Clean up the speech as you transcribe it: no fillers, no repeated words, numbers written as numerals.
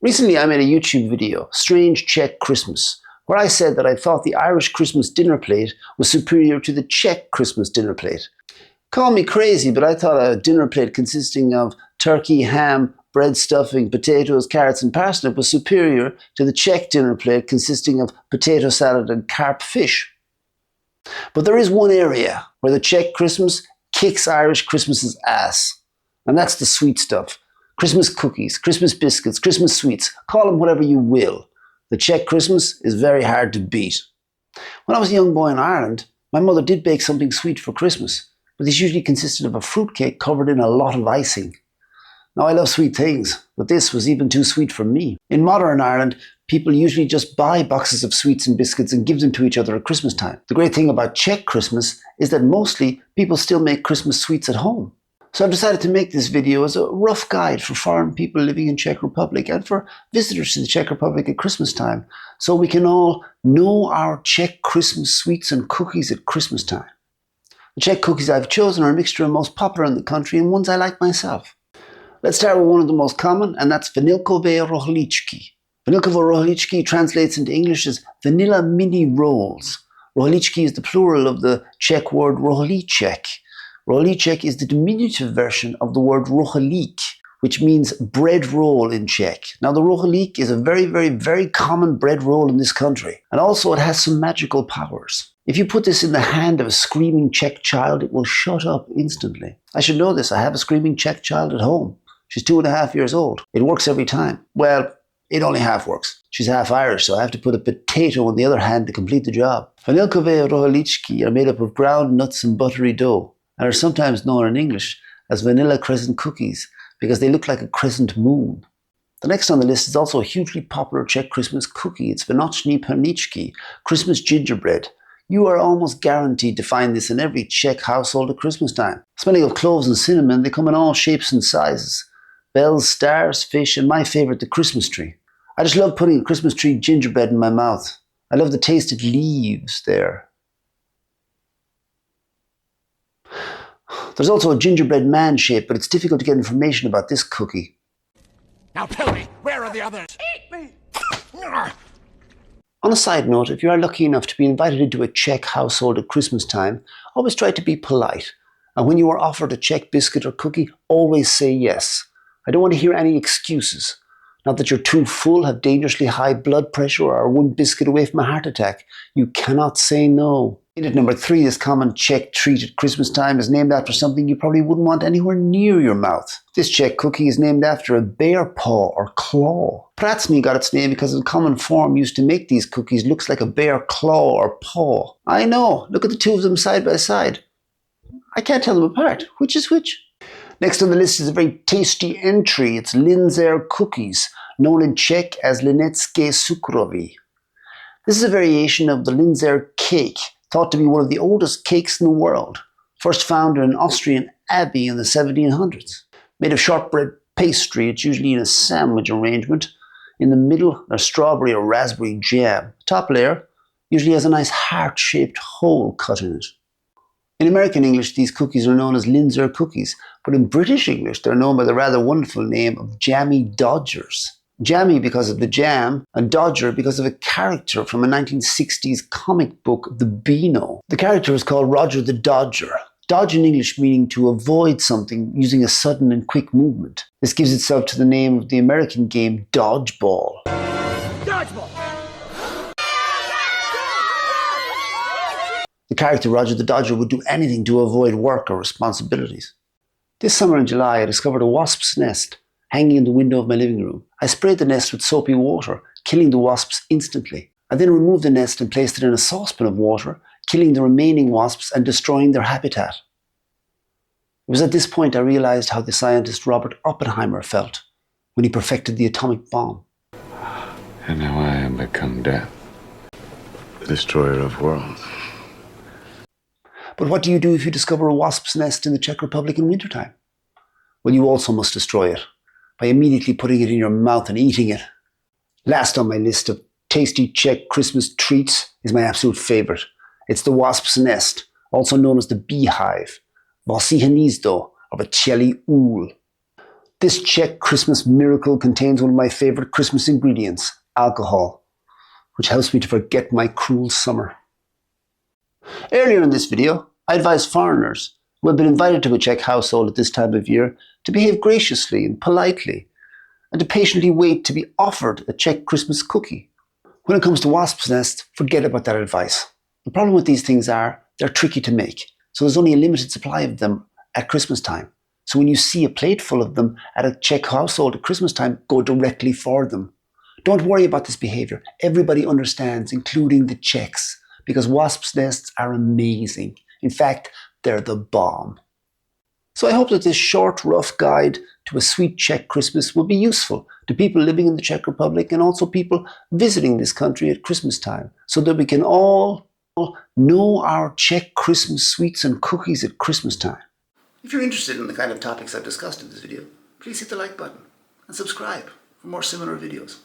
Recently, I made a YouTube video, Strange Czech Christmas, where I said that I thought the Irish Christmas dinner plate was superior to the Czech Christmas dinner plate. Call me crazy, but I thought a dinner plate consisting of turkey, ham, bread stuffing, potatoes, carrots and parsnip was superior to the Czech dinner plate consisting of potato salad and carp fish. But there is one area where the Czech Christmas kicks Irish Christmas's ass, and that's the sweet stuff. Christmas cookies, Christmas biscuits, Christmas sweets, call them whatever you will. The Czech Christmas is very hard to beat. When I was a young boy in Ireland, my mother did bake something sweet for Christmas, but this usually consisted of a fruitcake covered in a lot of icing. Now, I love sweet things, but this was even too sweet for me. In modern Ireland, people usually just buy boxes of sweets and biscuits and give them to each other at Christmas time. The great thing about Czech Christmas is that mostly people still make Christmas sweets at home. So I've decided to make this video as a rough guide for foreign people living in Czech Republic and for visitors to the Czech Republic at Christmas time, so we can all know our Czech Christmas sweets and cookies at Christmas time. The Czech cookies I've chosen are a mixture of most popular in the country and ones I like myself. Let's start with one of the most common, and that's vanilkové rohlíčky. Vanilkové rohlíčky translates into English as vanilla mini rolls. Rohlíčky is the plural of the Czech word rohlíček. Rohlíček is the diminutive version of the word rohlík, which means bread roll in Czech. Now, the rohlík is a very common bread roll in this country, and also it has some magical powers. If you put this in the hand of a screaming Czech child, it will shut up instantly. I should know this. I have a screaming Czech child at home. She's 2.5 years old. It works every time. Well, it only half works. She's half Irish, so I have to put a potato on the other hand to complete the job. Vanilkové rohlíčky are made up of ground nuts and buttery dough, and are sometimes known in English as vanilla crescent cookies because they look like a crescent moon. The next on the list is also a hugely popular Czech Christmas cookie. It's Vánoční perníčky, Christmas gingerbread. You are almost guaranteed to find this in every Czech household at Christmas time. Smelling of cloves and cinnamon, they come in all shapes and sizes. Bells, stars, fish, and my favourite, the Christmas tree. I just love putting a Christmas tree gingerbread in my mouth. I love the taste it leaves there. There's also a gingerbread man shape, but it's difficult to get information about this cookie. Now tell me, where are the others? Eat me! On a side note, if you are lucky enough to be invited into a Czech household at Christmas time, always try to be polite. And when you are offered a Czech biscuit or cookie, always say yes. I don't want to hear any excuses. Not that you're too full, have dangerously high blood pressure, or are one biscuit away from a heart attack. You cannot say no. In at number 3, this common Czech treat at Christmas time is named after something you probably wouldn't want anywhere near your mouth. This Czech cookie is named after a bear paw or claw. Pracny got its name because the common form used to make these cookies looks like a bear claw or paw. I know, look at the two of them side by side. I can't tell them apart. Which is which? Next on the list is a very tasty entry. It's Linzer Cookies, known in Czech as Linecké cukroví. This is a variation of the Linzer cake, thought to be one of the oldest cakes in the world, first found in an Austrian abbey in the 1700s. Made of shortbread pastry, it's usually in a sandwich arrangement. In the middle, there's strawberry or raspberry jam. The top layer usually has a nice heart-shaped hole cut in it. In American English, these cookies are known as Linzer Cookies, but in British English, they're known by the rather wonderful name of Jammy Dodgers. Jammy because of the jam, and Dodger because of a character from a 1960s comic book, The Beano. The character is called Roger the Dodger. Dodge in English meaning to avoid something using a sudden and quick movement. This gives itself to the name of the American game Dodgeball. Dodgeball! The character Roger the Dodger would do anything to avoid work or responsibilities. This summer in July, I discovered a wasp's nest hanging in the window of my living room. I sprayed the nest with soapy water, killing the wasps instantly. I then removed the nest and placed it in a saucepan of water, killing the remaining wasps and destroying their habitat. It was at this point I realized how the scientist Robert Oppenheimer felt when he perfected the atomic bomb. And now I am become death, the destroyer of worlds. But what do you do if you discover a wasp's nest in the Czech Republic in wintertime? Well, you also must destroy it by immediately putting it in your mouth and eating it. Last on my list of tasty Czech Christmas treats is my absolute favorite. It's the wasp's nest, also known as the beehive, Vosí hnízdo, or včelí úl. This Czech Christmas miracle contains one of my favourite Christmas ingredients, alcohol, which helps me to forget my cruel summer. Earlier in this video, I advised foreigners who have been invited to a Czech household at this time of year to behave graciously and politely, and to patiently wait to be offered a Czech Christmas cookie. When it comes to Wasp's Nest, forget about that advice. The problem with these things are they're tricky to make, so there's only a limited supply of them at Christmas time. So when you see a plate full of them at a Czech household at Christmas time, go directly for them. Don't worry about this behavior. Everybody understands, including the Czechs, because Wasp's Nests are amazing. In fact, they're the bomb. So I hope that this short, rough guide to a sweet Czech Christmas will be useful to people living in the Czech Republic and also people visiting this country at Christmas time, so that we can all know our Czech Christmas sweets and cookies at Christmas time. If you're interested in the kind of topics I've discussed in this video, please hit the like button and subscribe for more similar videos.